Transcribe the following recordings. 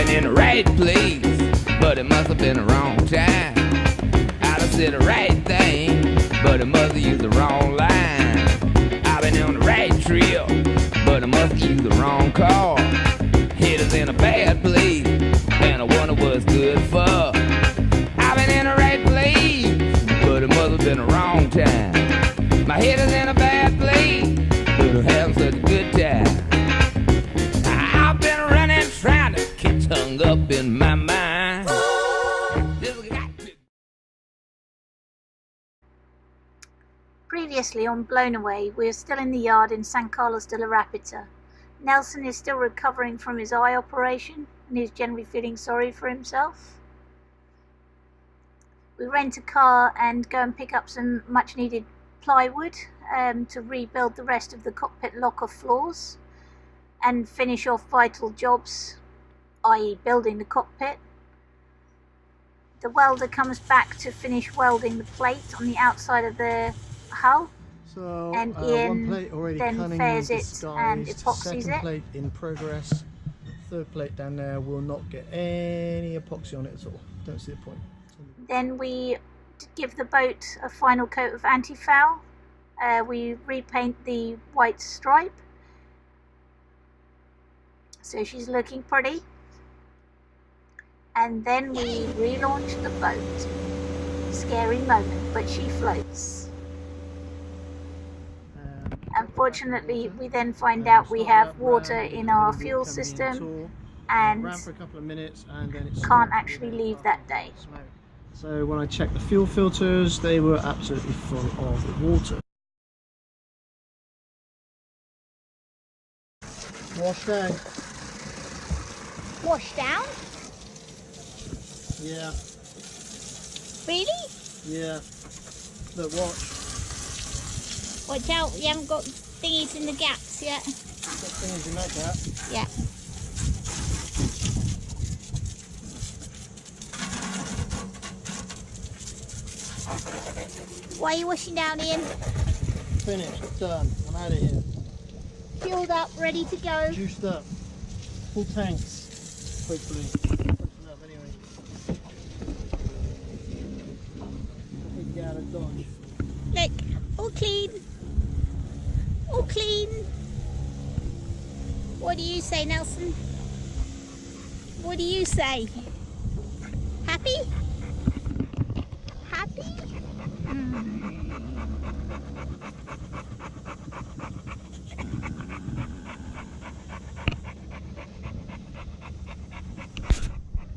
In the right place, but it must have been the wrong time. I done said the right thing, but it must have used the wrong line. I've been on the right trip, but I must have used the wrong car. Head is in a bad place, and I wonder what's good for. I've been in the right place, but it must have been the wrong time. My head is in a bad place, but I'm having such a good time. I've been running, trying to hung up in my mind. Previously on Blown Away, we are still in the yard in San Carlos de la Rapita. Nelson is still recovering from his eye operation and is generally feeling sorry for himself. We rent a car and go and pick up some much needed plywood to rebuild the rest of the cockpit locker floors and finish off vital jobs, i.e. building the cockpit. The welder comes back to finish welding the plate on the outside of the hull, so, and Ian one plate already then fairs it and epoxies second it. Plate in progress. Third plate down there will not get any epoxy on it at all. Don't see the point. Then we give the boat a final coat of anti-foul. We repaint the white stripe, so she's looking pretty. And then we relaunch the boat. Scary moment, but she floats. Unfortunately, we then find out we have water in our fuel system and for a couple of minutes, and then it's can't actually leave that day. So when I checked the fuel filters, they were absolutely full of water. Wash down. Wash down? Yeah. Really? Yeah. Look, watch. Watch out, you haven't got thingies in the gaps yet. Got things in that gap. Yeah. Why are you washing down, Ian? Finished, done. I'm out of here. Fueled up, ready to go. Juiced up. Full tanks, hopefully. Anyway. Get out of Dodge. Look, all clean. All clean. What do you say, Nelson? What do you say? Happy? Happy?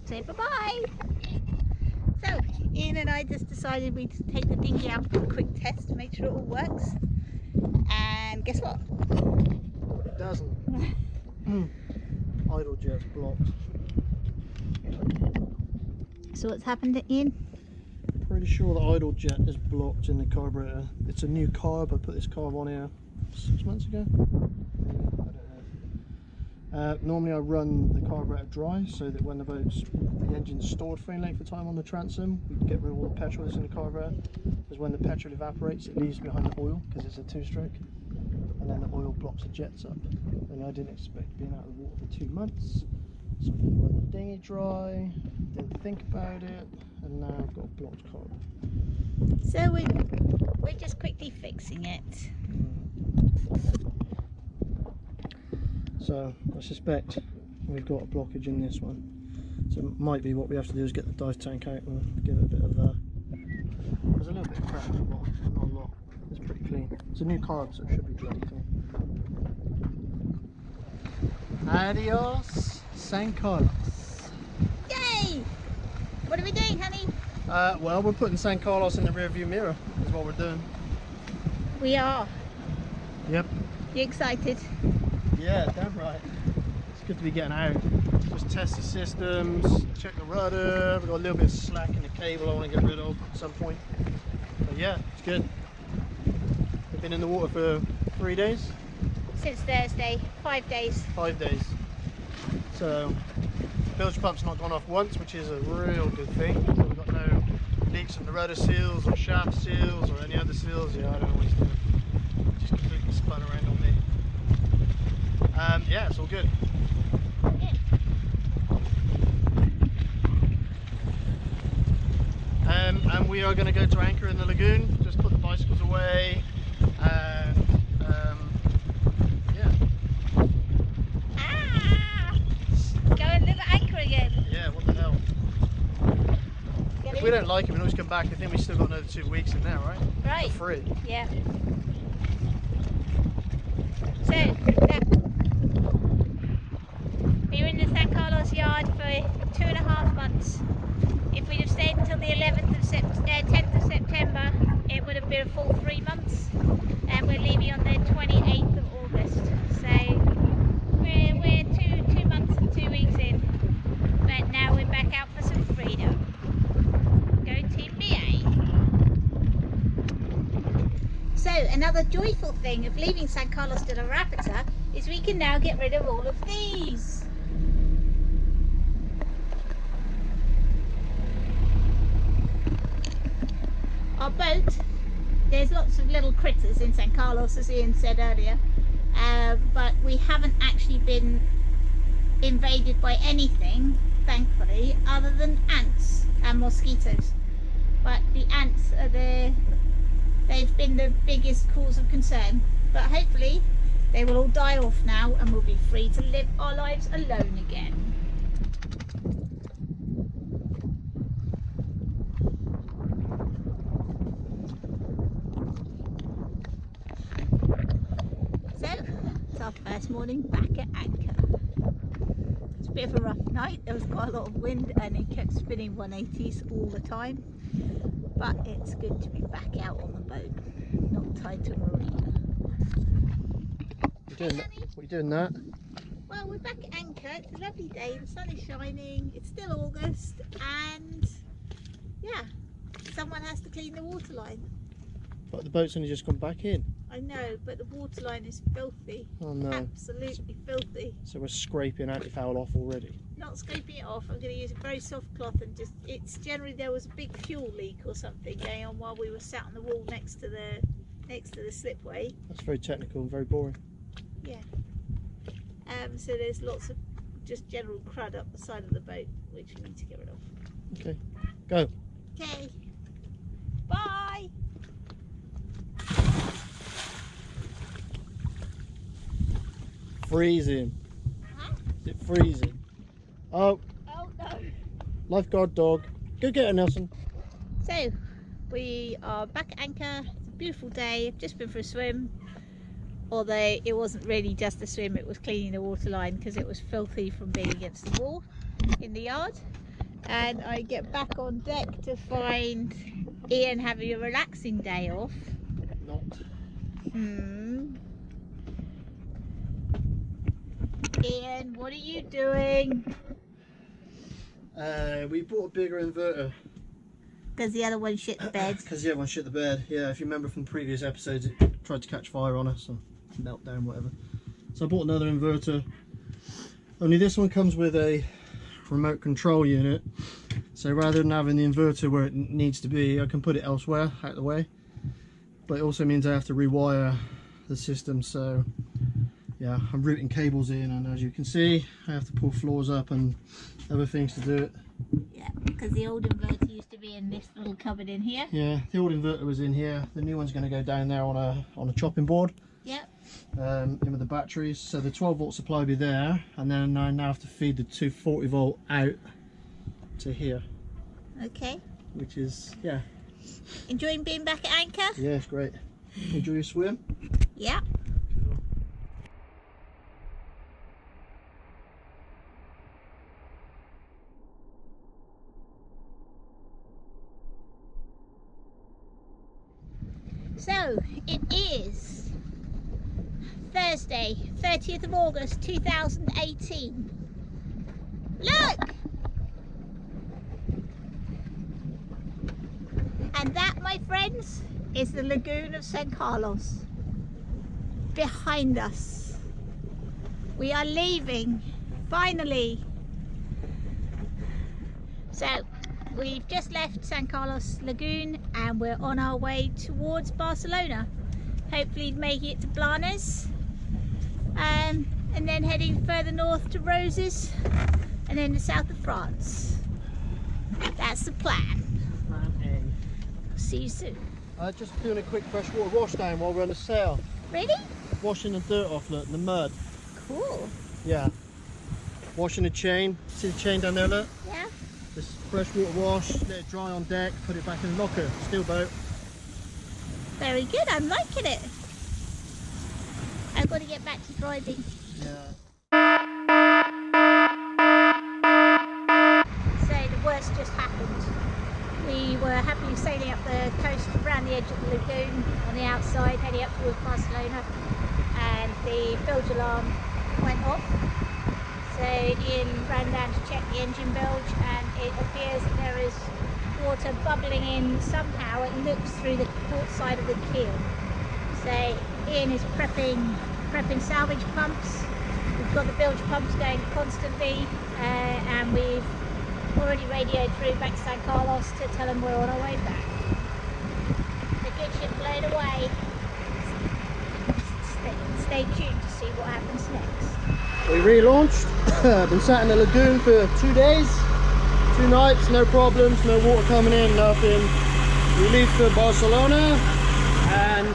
Say bye-bye. So, Ian and I just decided we'd take the dinghy out for a quick test to make sure it all works. And guess what? It doesn't. Idle jet's blocked. So what's happened to Ian? Pretty sure the idle jet is blocked in the carburetor. It's a new carb. I put this carb on here 6 months ago. I don't know. Normally I run the carburetor dry so that when the engine's stored for any length of time on the transom, we can get rid of all the petrol that's in the carburetor. Because when the petrol evaporates, it leaves behind the oil because it's a two-stroke, and then the oil blocks the jets up. And I didn't expect being out of the water for 2 months, so I didn't run the dinghy dry, didn't think about it, and now I've got a blocked carb. So we're just quickly fixing it. So I suspect we've got a blockage in this one. So it might be what we have to do is get the dive tank out and give it a bit of there's a little bit of crap in the bottom, not a lot. It's pretty clean. It's a new carb, so it should be dry clean. Adios, San Carlos. Yay! What are we doing, honey? Well, we're putting San Carlos in the rear view mirror, is what we're doing. We are. Yep. You excited? Yeah, damn right. It's good to be getting out. Just test the systems, check the rudder. We've got a little bit of slack in the cable I want to get rid of at some point. But yeah, it's good. We've been in the water for 3 days. Since Thursday, 5 days. 5 days. So bilge pump's not gone off once, which is a real good thing. So we've got no leaks from the rudder seals or shaft seals or any other seals. Yeah, I don't know what he's doing. Just completely spun around on me. Yeah, it's all good. And we are going to go to anchor in the lagoon, just put the bicycles away, and yeah. Go and live at anchor again. Yeah, what the hell. If we don't like it, we can always come back. I think we still got another 2 weeks in there, right? Right. For free. Yeah. So, we were in the San Carlos yard for 2.5 months. If we'd have stayed until the 10th of September, it would have been a full 3 months. And we're leaving on the 28th of August. So, we're 2 months and 2 weeks in. But now we're back out for some freedom. Go Team BA. So another joyful thing of leaving San Carlos de la Rapita is we can now get rid of all of these. Our boat, there's lots of little critters in San Carlos, as Ian said earlier, but we haven't actually been invaded by anything, thankfully, other than ants and mosquitoes. But the ants are they've been the biggest cause of concern. But hopefully they will all die off now and we'll be free to live our lives alone again. So it's our first morning back at anchor. It's a bit of a rough night. There was quite a lot of wind and it kept spinning 180s all the time. But it's good to be back out on the boat, not tied to a marina. What are you doing that? Well, we're back at anchor. It's a lovely day. The sun is shining. It's still August, and yeah, someone has to clean the waterline. But the boat's only just gone back in. I know, but the waterline is filthy. Oh no. Absolutely filthy. So we're scraping anti-foul off already. Not scraping it off. I'm going to use a very soft cloth and just. It's generally there was a big fuel leak or something going on while we were sat on the wall next to the slipway. That's very technical and very boring. Yeah. So there's lots of just general crud up the side of the boat, which we need to get rid of. Okay, go. Okay. Bye. Freezing. Huh? Is it freezing? Oh, Oh no. lifeguard dog. Go get her, Nelson. So we are back at anchor. It's a beautiful day. I've just been for a swim. Although it wasn't really just a swim, it was cleaning the waterline because it was filthy from being against the wall in the yard. And I get back on deck to find Ian having a relaxing day off. Not. Ian, what are you doing? We bought a bigger inverter. Because the other one shit the bed. Because the other one shit the bed. Yeah, if you remember from the previous episodes, it tried to catch fire on us or meltdown, whatever. So I bought another inverter. Only this one comes with a remote control unit. So rather than having the inverter where it needs to be, I can put it elsewhere, out of the way. But it also means I have to rewire the system. So yeah, I'm routing cables in, and as you can see, I have to pull floors up and other things to do it. Yeah, because the old inverter used to be in this little cupboard in here. Yeah, the old inverter was in here. The new one's going to go down there on a chopping board. Yep. In with the batteries. So the 12 volt supply will be there, and then I now have to feed the 240 volt out to here. Okay. Which is, yeah. Enjoying being back at anchor? Yeah, it's great. Enjoy your swim? Yeah. Cool. So, it is Thursday, 30th of August 2018. Look! And that, my friends, is the lagoon of San Carlos. Behind us. We are leaving, finally. So we've just left San Carlos Lagoon and we're on our way towards Barcelona. Hopefully making it to Blanes, and then heading further north to Roses and then the south of France. That's the plan. Plan See you soon. A. Just doing a quick freshwater wash down while we're on the sail. Really? Washing the dirt off, look, the mud. Cool. Yeah. Washing the chain. See the chain down there, look? Yeah. Just freshwater wash, let it dry on deck, put it back in the locker. Steel boat. Very good, I'm liking it. I've got to get back to driving. Yeah. So the worst just happened. We were happily sailing up the coast around the edge of the lagoon on the outside, heading up towards Barcelona, and the bilge alarm went off. So Ian ran down to check the engine bilge, and it appears that there is water bubbling in somehow. It looks through the port side of the keel. So Ian is prepping salvage pumps. We've got the bilge pumps going constantly, and we've already radioed through back to San Carlos to tell them we're on our way back. The good ship blown away. Stay tuned to see what happens next. We relaunched. Been sat in the lagoon for 2 days, 2 nights, no problems, no water coming in, nothing. We leave for Barcelona and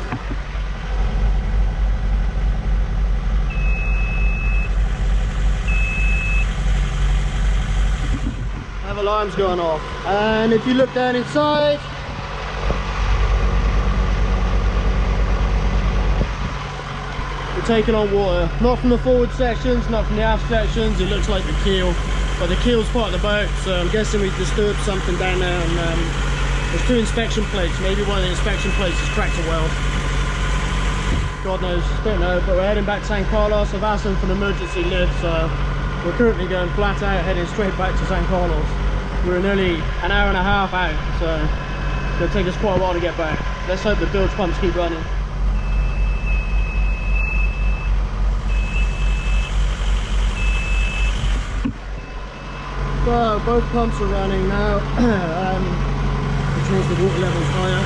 have alarms going off. And if you look down inside, we're taking on water. Not from the forward sections, not from the aft sections. It looks like the keel, but the keel's part of the boat, so I'm guessing we disturbed something down there. And there's 2 inspection plates. Maybe one of the inspection plates has cracked a weld. God knows, don't know. But we're heading back to San Carlos. I've asked them for an emergency lift, so we're currently going flat out, heading straight back to San Carlos. We're nearly an hour and a half out, so it's going to take us quite a while to get back. Let's hope the bilge pumps keep running. So both pumps are running now, which means the water level's higher.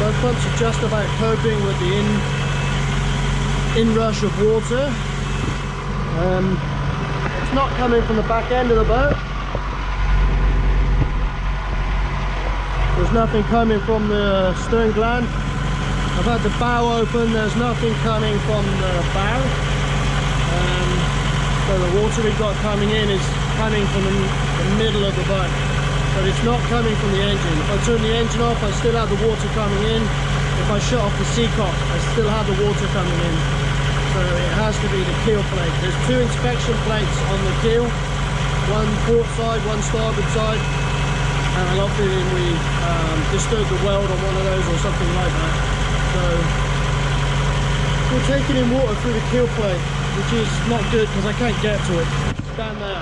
Both pumps are just about coping with the inrush of water. It's not coming from the back end of the boat. There's nothing coming from the stern gland. I've had the bow open, there's nothing coming from the bow. So the water we've got coming in is coming from the middle of the boat, but it's not coming from the engine. If I turn the engine off, I still have the water coming in. If I shut off the seacock, I still have the water coming in. So it has to be the keel plate. There's 2 inspection plates on the keel, one port side, one starboard side, and I got a feeling we disturbed the weld on one of those or something like that. So we're taking in water through the keel plate, which is not good because I can't get to it. It's down there.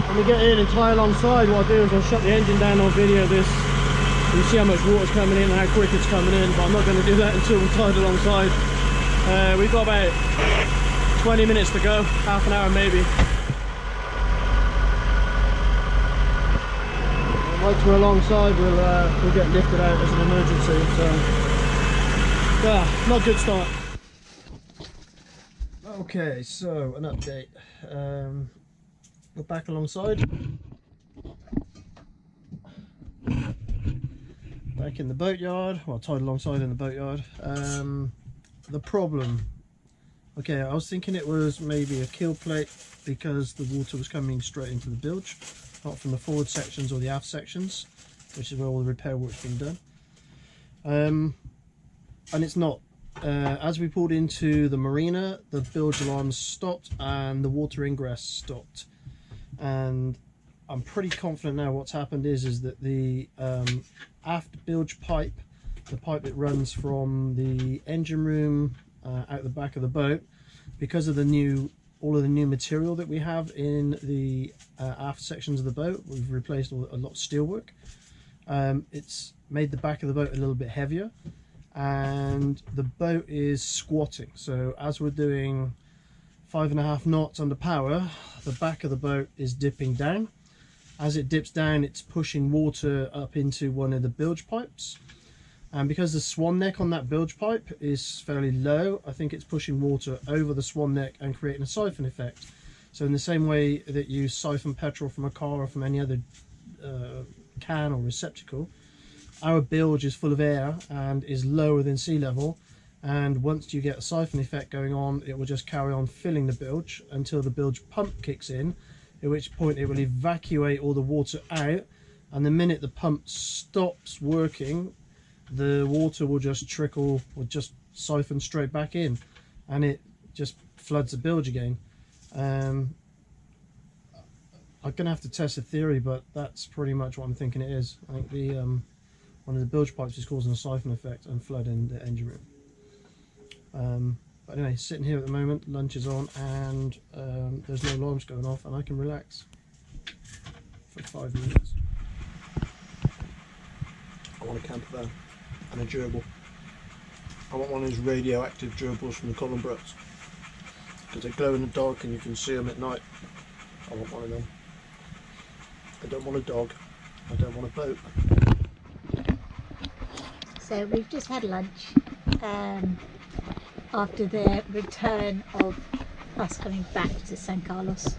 When we get in and tie alongside, what I'll do is I'll shut the engine down, I'll video this. You see how much water's coming in and how quick it's coming in, but I'm not going to do that until we're tied alongside. We've got about 20 minutes to go, half an hour maybe. Once we're alongside, we'll get lifted out as an emergency. So, yeah, not a good start. Okay, so an update. We're back alongside. Back in the boatyard, well, tied alongside in the boatyard. The problem. Okay, I was thinking it was maybe a keel plate because the water was coming straight into the bilge, not from the forward sections or the aft sections, which is where all the repair work's been done. And it's not. As we pulled into the marina, the bilge alarms stopped and the water ingress stopped. And I'm pretty confident now what's happened is that the aft bilge pipe, the pipe that runs from the engine room out the back of the boat, because of all of the new material that we have in the aft sections of the boat, we've replaced a lot of steelwork. It's made the back of the boat a little bit heavier, and the boat is squatting. So as we're doing 5.5 knots under power, the back of the boat is dipping down. As it dips down, it's pushing water up into one of the bilge pipes, and because the swan neck on that bilge pipe is fairly low, I think it's pushing water over the swan neck and creating a siphon effect. So in the same way that you siphon petrol from a car or from any other can or receptacle, our bilge is full of air and is lower than sea level, and once you get a siphon effect going on, it will just carry on filling the bilge until the bilge pump kicks in, at which point it will evacuate all the water out, and the minute the pump stops working, the water will just trickle, will just siphon straight back in, and it just floods the bilge again. I'm gonna have to test the theory, but that's pretty much what I'm thinking it is. I think the one of the bilge pipes is causing a siphon effect and flooding the engine room. But anyway, sitting here at the moment, lunch is on, and there's no alarms going off, and I can relax for 5 minutes. I want a camper van and a gerbil. I want one of those radioactive gerbils from the Columbrats, because they glow in the dark and you can see them at night. I want one of them. I don't want a dog. I don't want a boat. So we've just had lunch after the return of us coming back to San Carlos,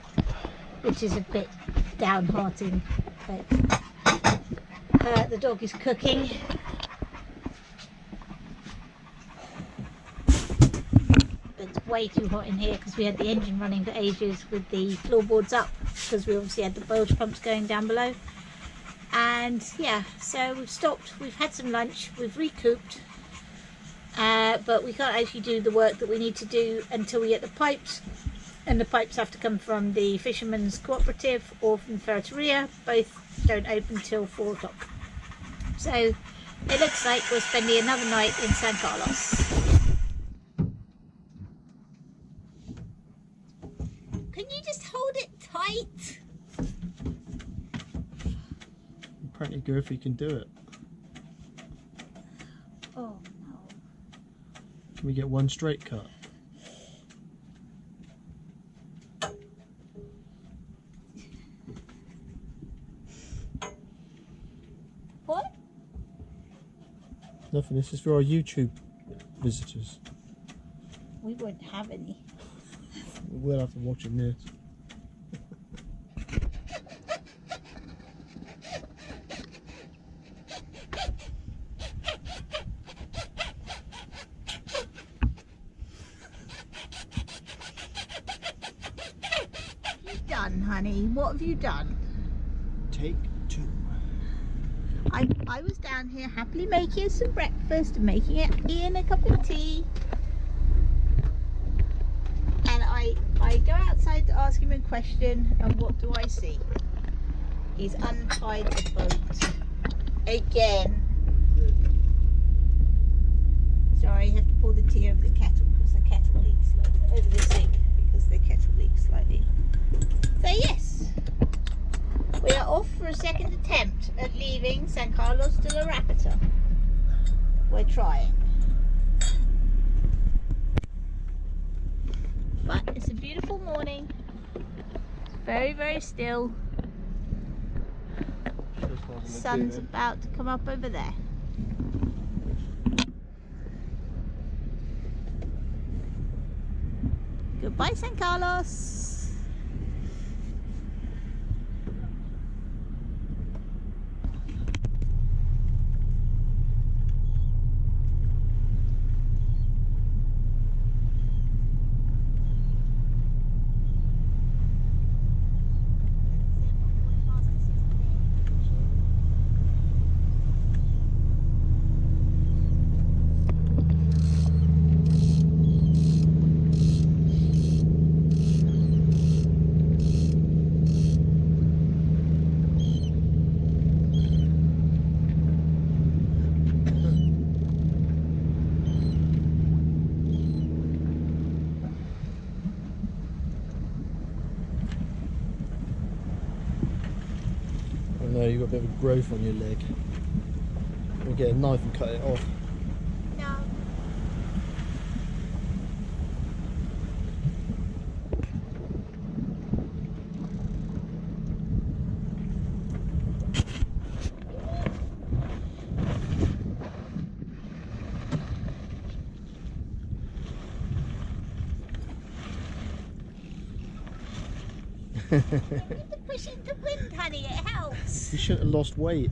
which is a bit downhearting. But the dog is cooking. It's way too hot in here because we had the engine running for ages with the floorboards up, because we obviously had the bilge pumps going down below. And yeah, so we've stopped, we've had some lunch, we've recouped, but we can't actually do the work that we need to do until we get the pipes, and the pipes have to come from the Fishermen's Cooperative or from Ferreteria. Both don't open till 4 o'clock. So it looks like we're spending another night in San Carlos. Can you just hold it tight? Apparently Girthy can do it. Oh no. Can we get one straight cut? What? Nothing, this is for our YouTube visitors. We won't have any. We'll have to watch them this. Honey, what have you done? Take 2. I was down here happily making some breakfast and making Ian a cup of tea, and I go outside to ask him a question, and what do I see? He's untied the boat again. Sorry, I have to pour the tea over the kettle because the kettle leaks slightly, over the sink because the kettle leaks slightly. So yes, we are off for a second attempt at leaving San Carlos de la Rapita. We're trying. But it's a beautiful morning. It's very, very still. Sun's about to come up over there. Goodbye, San Carlos. No, you've got a bit of growth on your leg. We get a knife and cut it off. No. Pushing the wind, honey, it helps. You shouldn't have lost weight.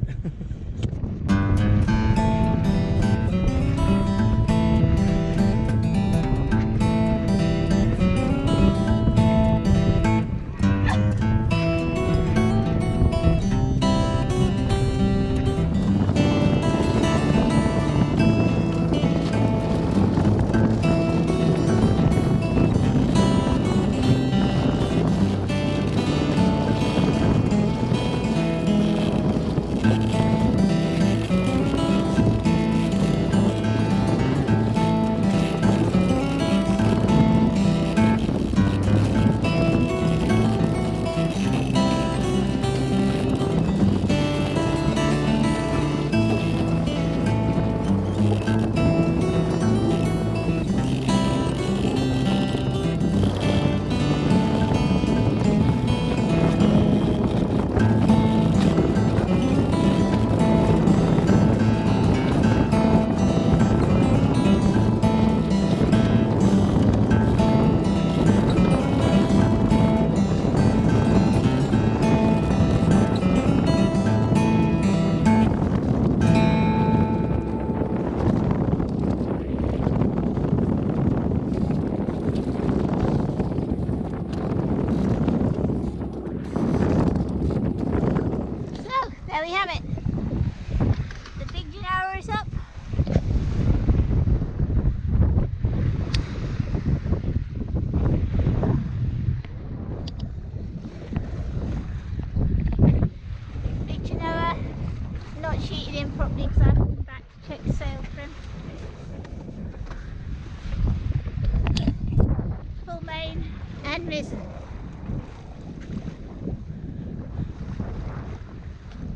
There we have it. The big Genoa is up. Big Genoa, not sheeted in properly because I haven't been back to check the sail trim. Full main and mizzen.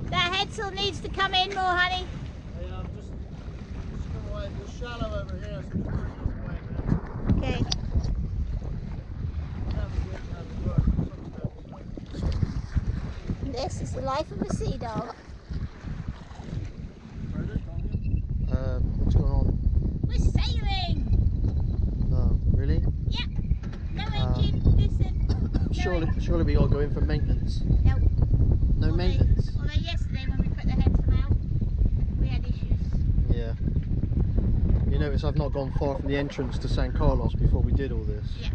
That headsail needs to come in more, honey. Yeah, I'm just come away. It's shallow over here, so just away, man. Okay. This is the life of a sea dog. What's going on? We're sailing! No, really? Yep. No engine, listen. Surely we gotta go in for maintenance. No. No maintenance. Although yesterday when we put the headsail out, we had issues. Yeah. You notice I've not gone far from the entrance to San Carlos before we did all this. Yeah.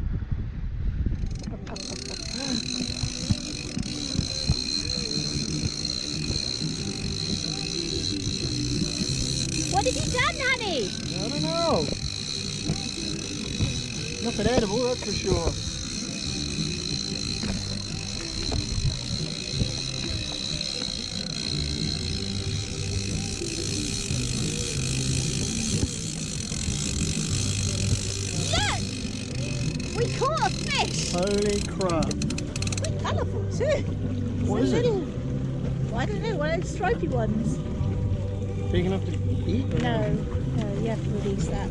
What have you done, honey? I don't know. Nothing edible, that's for sure. Look! We caught a fish! Holy crap. Quite colourful too. What is it? I don't know, one of those stripy ones. Big enough to eat? No, you have to release that.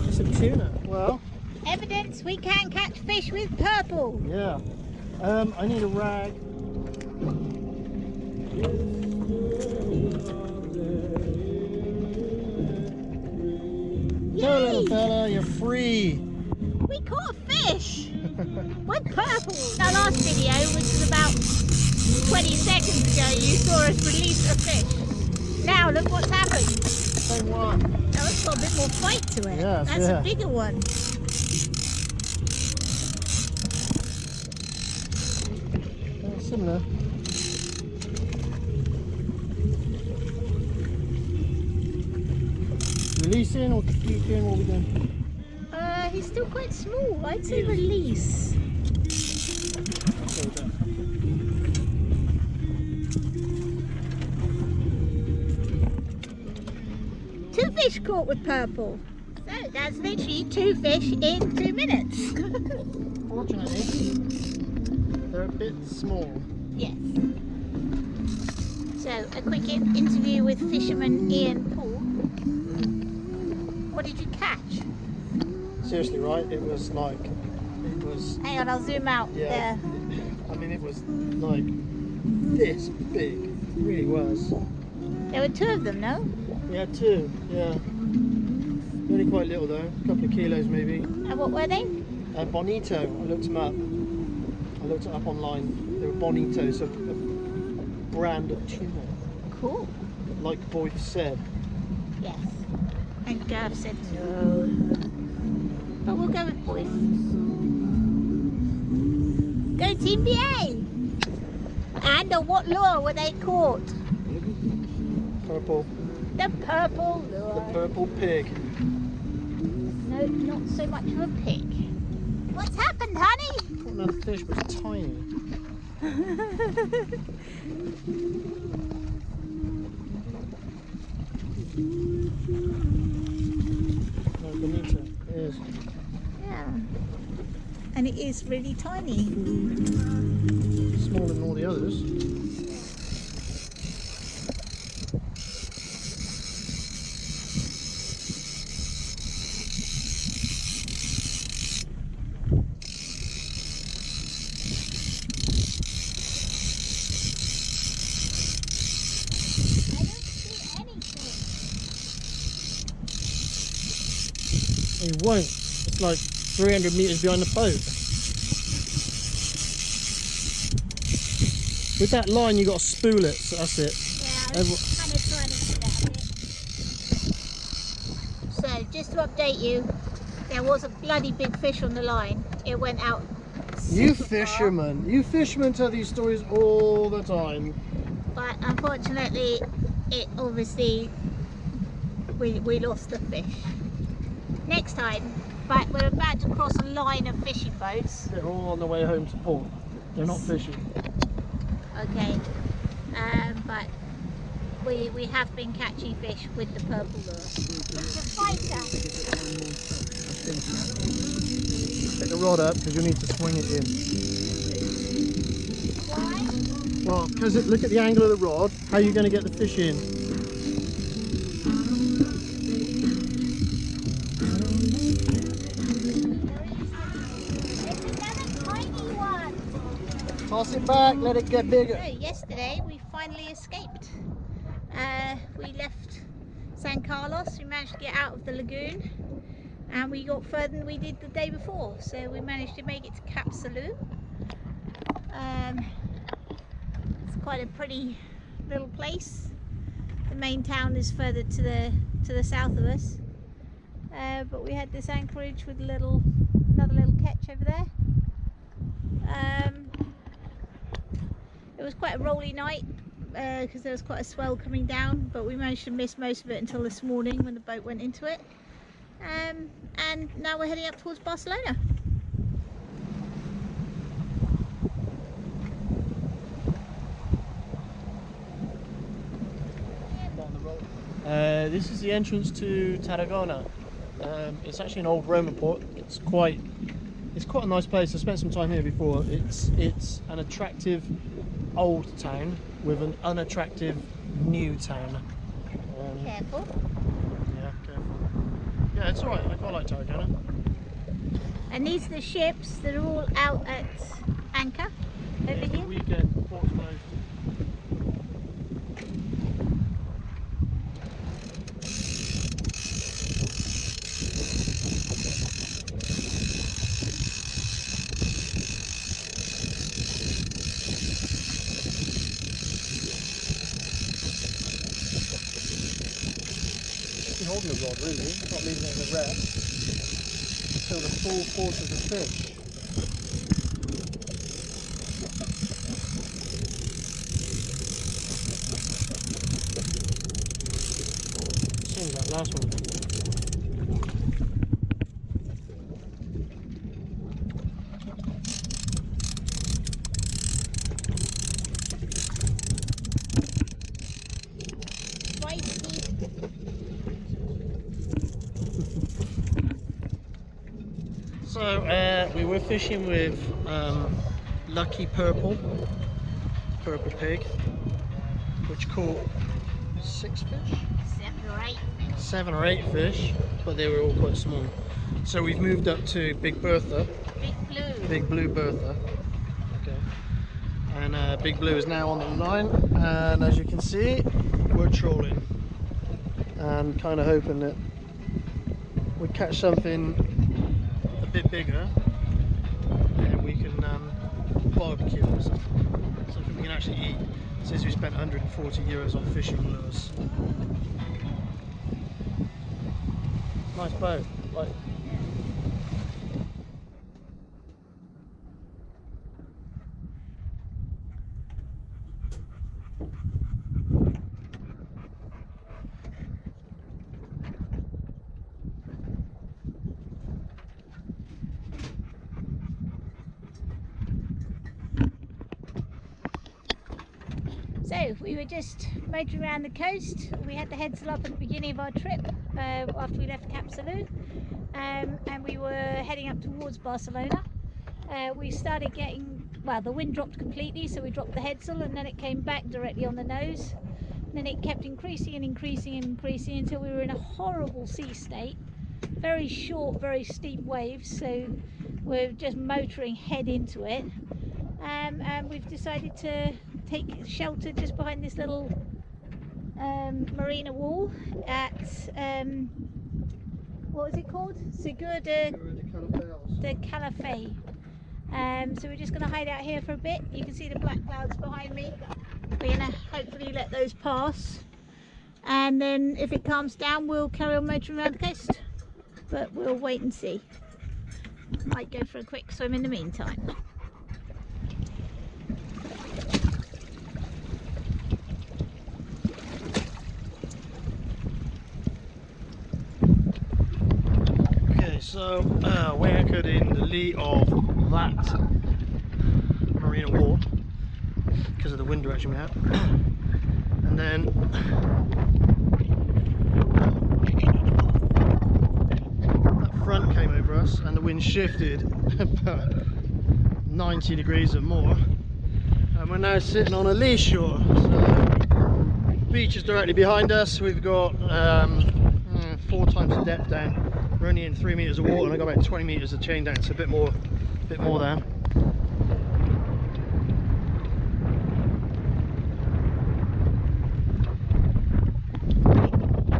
Just a tuna. Well, Evidence we can catch fish with purple. yeah. I need a rag. Go, little fella, you're free. We caught a fish with purple. Our last video, which was about 20 seconds ago, you saw us release a fish. Now look what's happened. Same one. Now it's got a bit more fight to it. Yes, That's yeah. a bigger one. Similar. Releasing or keep doing what we're doing? He's still quite small. I'd say He is. release. Two fish caught with purple. So that's literally 2 fish in 2 minutes. Fortunately, they're a bit small. Yes. So So, a quick interview with fisherman Ian Paul. What did you catch? Seriously, right? It was. Hang on, I'll zoom out Yeah. there. I mean, it was like this big. It really was. There were 2 of them, no? We had 2. Yeah. Really quite little though. A couple of kilos maybe. And what were they? Bonito. I looked them up. I looked it up online. They were bonitos, a brand of tuna. Cool. Like Boyce said. Yes. And Gav said no. But we'll go with Boyce. Go Team BA! And on what lure were they caught? Purple. The purple lure. The purple pig. No, not so much of a pig. What's happened, honey? That fish was tiny. No, bonito. It is. Yeah. And it is really tiny. Smaller than all the others. It won't. It's like 300 metres behind the boat. With that line you got to spool it, so that's it. Yeah, I was kind of trying to do that a bit. So, just to update you, there was a bloody big fish on the line. It went out. You super far, fishermen tell these stories all the time. but unfortunately, it obviously we lost the fish. Next time, but we're about to cross a line of fishing boats. They're all on the way home to port. They're not fishing. Okay, but we have been catching fish with the purple lure. It's a fighter. Pick the rod up because you need to swing it in. Why? Well, because look at the angle of the rod. How are you going to get the fish in? Toss it back, let it get bigger. So yesterday we finally escaped. We left San Carlos, we managed to get out of the lagoon, and we got further than we did the day before. So we managed to make it to Cap Salou. It's quite a pretty little place. The main town is further to the south of us, but we had this anchorage with another little ketch over there. It was quite a rolly night because there was quite a swell coming down, but we managed to miss most of it until this morning when the boat went into it. And now we're heading up towards Barcelona. This is the entrance to Tarragona. It's actually an old Roman port. It's quite a nice place. I spent some time here before. It's an attractive old town with an unattractive new town. Careful. Yeah, careful. Yeah, it's alright. I quite like Tarragona. And these are the ships that are all out at anchor over Every here. weekend, port's closed. Holding the rod really, not leaving it as a rest until the full force of the fish. Same that last one. So we were fishing with Lucky Purple Pig. which caught 6 fish? 7 or 8. 7 or 8 fish, but they were all quite small. So we've moved up to Big Bertha. Big Blue Bertha. Okay. And Big Blue is now on the line, and as you can see, we're trolling and kind of hoping that we catch something a bit bigger and we can barbecue or something we can actually eat, since we spent €140 on fishing lures. Nice boat. Like, so we were just motoring around the coast. We had the headsail up at the beginning of our trip after we left Cap Salou, and we were heading up towards Barcelona. We started getting, well, the wind dropped completely, so we dropped the headsail, and then it came back directly on the nose. And then it kept increasing and increasing and increasing until we were in a horrible sea state. Very short, very steep waves, so we're just motoring head into it. And we've decided to take shelter just behind this little marina wall at what was it called? Segura de Calafell. So we're just going to hide out here for a bit. You can see the black clouds behind me. We're going to hopefully let those pass, and then if it calms down we'll carry on motoring around the coast, but we'll wait and see. Might go for a quick swim in the meantime. So we're anchored in the lee of that marina wall because of the wind direction we have, and then that front came over us and the wind shifted about 90 degrees or more, and we're now sitting on a lee shore. So the beach is directly behind us. We've got 4 times the depth down. We're only in 3 meters of water, and I got about 20 meters of chain down, so a bit more down.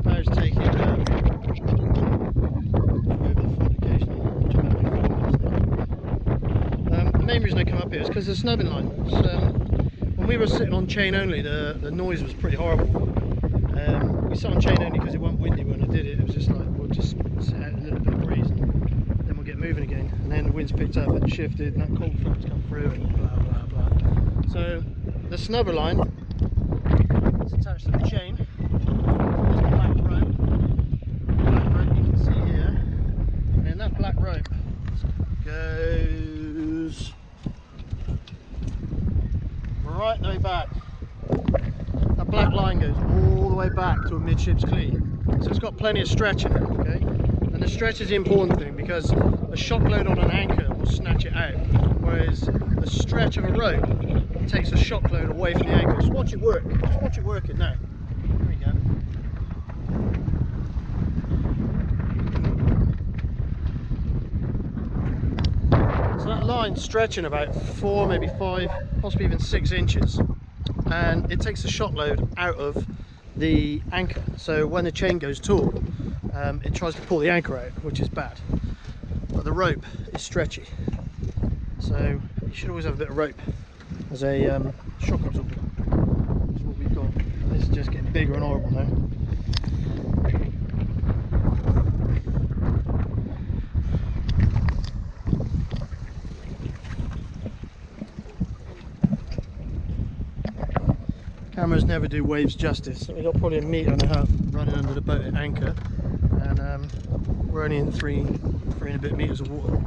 Power's taking over the front occasionally. The main reason I come up here is because of the snubbing line. So, when we were sitting on chain only, the noise was pretty horrible. We sat on chain only because it wasn't windy when I did it. It was just like, we'll just sit out a little bit of breeze and then we'll get moving again. And then the wind's picked up and shifted and that cold front's come through and blah blah blah. So the snubber line is attached to the chain. There's the black rope. Black rope you can see here. And then that black rope goes right the way back. That black line goes all the way back to a midships cleat, so it's got plenty of stretch in it, okay? And the stretch is the important thing, because a shock load on an anchor will snatch it out, whereas the stretch of a rope takes a shock load away from the anchor. Just watch it work. Just watch it working now. There we go. So that line's stretching about 4, maybe 5, possibly even 6 inches. And it takes the shock load out of the anchor, so when the chain goes taut, it tries to pull the anchor out, which is bad. But the rope is stretchy, so you should always have a bit of rope as a shock absorber, which is what we've got. This is just getting bigger and horrible now. Cameras never do waves justice. So we've got probably 1.5 meters running under the boat at anchor, and we're only in 3 and a bit meters of water.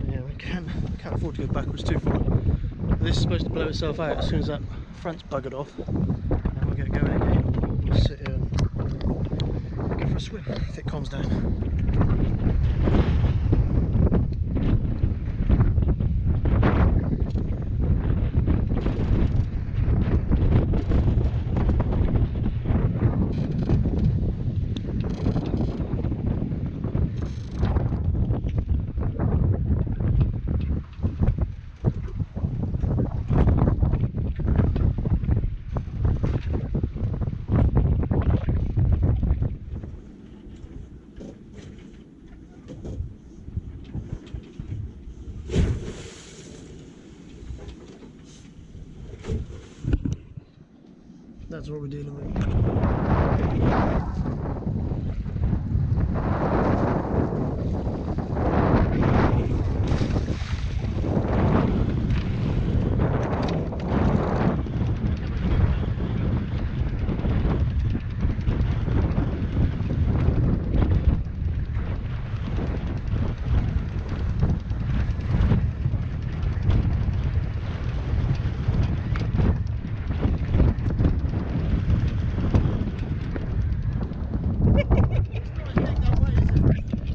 Yeah, we can't afford to go backwards too far. But this is supposed to blow itself out as soon as that front's buggered off, and we'll get going again. We'll sit here and go for a swim if it calms down. That's what we're dealing with.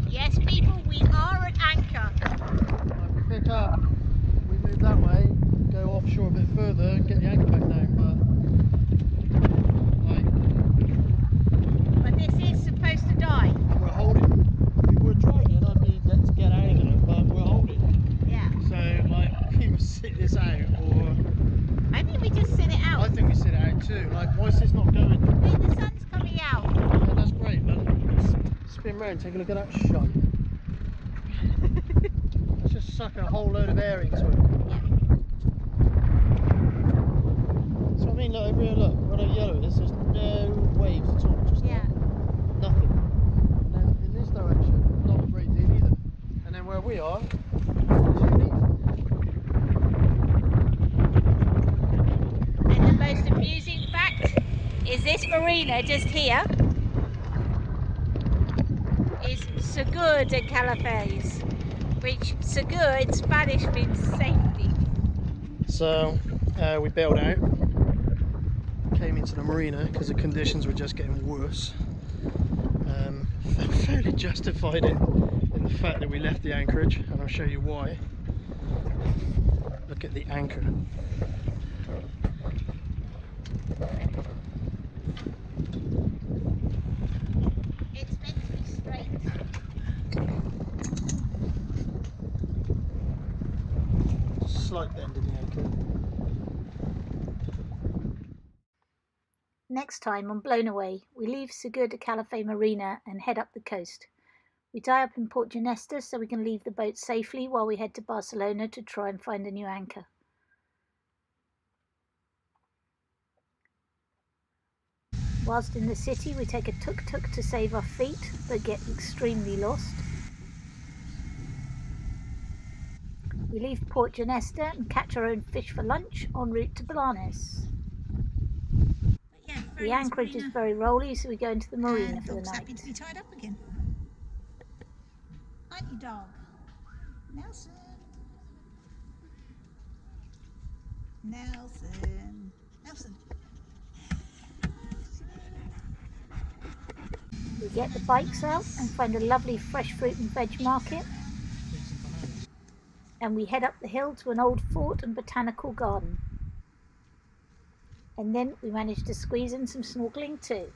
Yes, people, we are at anchor. We pick up, we move that way, go offshore a bit further and get the anchor back down, But this is supposed to die. we're holding. We were dragging, I'd be let's get out of there, but we're holding. Yeah. So we either sit this out or I think we just sit it out. I think we sit it out too. Why is this not going? The sun's coming out. Yeah, that's great, but spin round, take a look at that shite. Let's just suck a whole load of air into it. So I mean, look over here, look, where the yellow is, there's no waves at all, just nothing. And then in this direction, not a great deal either. And then where we are, And the most amusing fact is this marina just here is Seguro de Calafate, which Seguro in Spanish means safety. So we bailed out, came into the marina because the conditions were just getting worse. Fairly justified it in the fact that we left the anchorage, and I'll show you why. Look at the anchor. It's meant to be straight. Slight bend in the anchor. Next time on Blown Away, we leave Seguro de Calafate Marina and head up the coast. We tie up in Port Ginesta so we can leave the boat safely while we head to Barcelona to try and find a new anchor. Whilst in the city, we take a tuk-tuk to save our feet, but get extremely lost. We leave Port Ginesta and catch our own fish for lunch en route to Blanes. The anchorage is very rolly, so we go into the marina for the night. Happy to be tied up again. Aren't you, dog? Nelson. Nelson. Nelson. We get the bikes out and find a lovely fresh fruit and veg market. And we head up the hill to an old fort and botanical garden. And then we manage to squeeze in some snorkeling too.